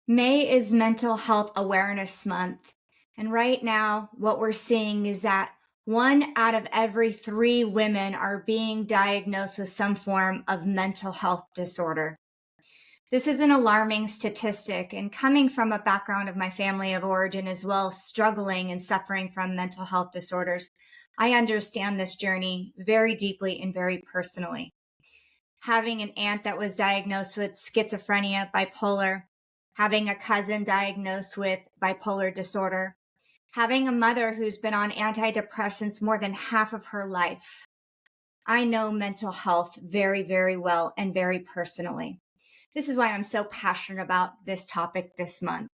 May is Mental Health Awareness Month. And right now, what we're seeing is that 1 out of every 3 women are being diagnosed with some form of mental health disorder. This is an alarming statistic, and coming from a background of my family of origin as well, struggling and suffering from mental health disorders, I understand this journey very deeply and very personally. Having an aunt that was diagnosed with schizophrenia, bipolar, having a cousin diagnosed with bipolar disorder, having a mother who's been on antidepressants more than half of her life. I know mental health very, very well and very personally. This is why I'm so passionate about this topic this month.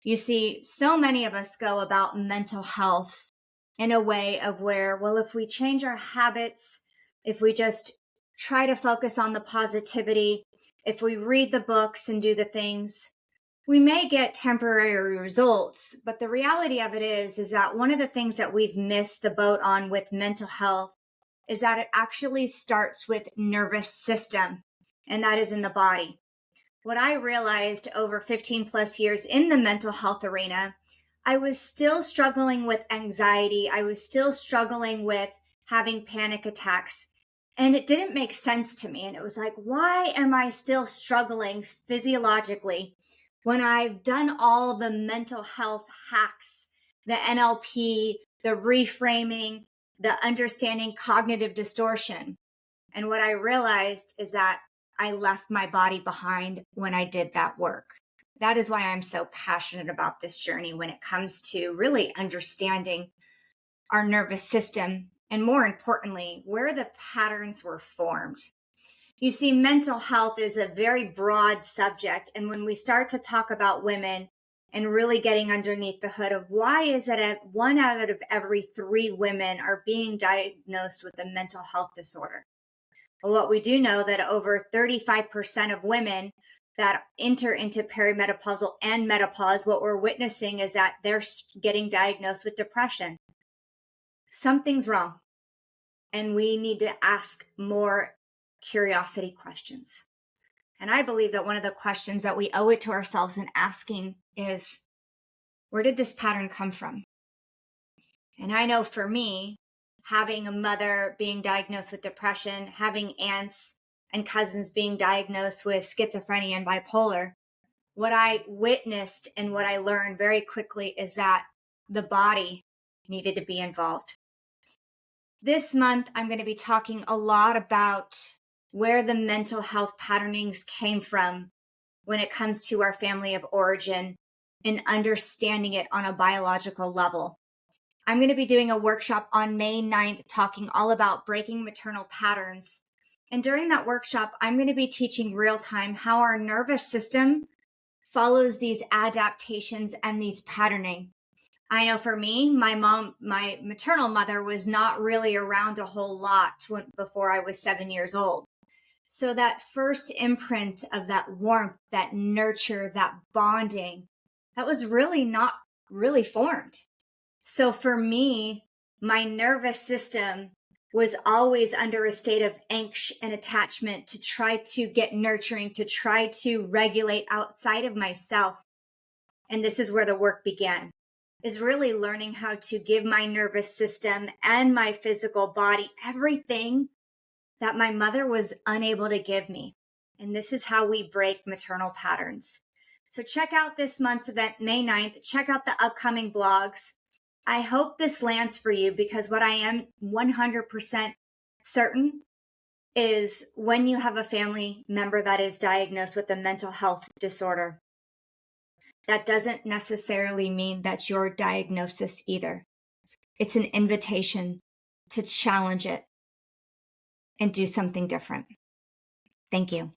You see, so many of us go about mental health in a way of where, well, if we change our habits, if we just try to focus on the positivity, if we read the books and do the things, we may get temporary results. But the reality of it is that one of the things that we've missed the boat on with mental health is that it actually starts with nervous system, and that is in the body. What I realized over 15 plus years in the mental health arena, I was still struggling with anxiety. I was still struggling with having panic attacks. And it didn't make sense to me. And it was like, why am I still struggling physiologically when I've done all the mental health hacks, the NLP, the reframing, the understanding cognitive distortion? And what I realized is that I left my body behind when I did that work. That is why I'm so passionate about this journey when it comes to really understanding our nervous system and, more importantly, where the patterns were formed. You see, mental health is a very broad subject. And when we start to talk about women and really getting underneath the hood of why is it that 1 out of every 3 women are being diagnosed with a mental health disorder? Well, what we do know that over 35% of women that enter into perimenopausal and menopause, what we're witnessing is that they're getting diagnosed with depression. Something's wrong. And we need to ask more curiosity questions. And I believe that one of the questions that we owe it to ourselves in asking is, where did this pattern come from? And I know for me, having a mother being diagnosed with depression, having aunts and cousins being diagnosed with schizophrenia and bipolar, what I witnessed and what I learned very quickly is that the body needed to be involved. This month, I'm going to be talking a lot about where the mental health patternings came from when it comes to our family of origin and understanding it on a biological level. I'm going to be doing a workshop on May 9th talking all about breaking maternal patterns. And during that workshop, I'm going to be teaching real time how our nervous system follows these adaptations and these patterning. I know for me, my maternal mother was not really around a whole lot before I was 7 years old. So that first imprint of that warmth, that nurture, that bonding, that was really not really formed. So for me, my nervous system was always under a state of angst and attachment to try to get nurturing, to try to regulate outside of myself. And this is where the work began, is really learning how to give my nervous system and my physical body everything that my mother was unable to give me. And this is how we break maternal patterns. So check out this month's event, May 9th. Check out the upcoming blogs. I hope this lands for you, because what I am 100% certain is when you have a family member that is diagnosed with a mental health disorder, that doesn't necessarily mean that's your diagnosis either. It's an invitation to challenge it and do something different. Thank you.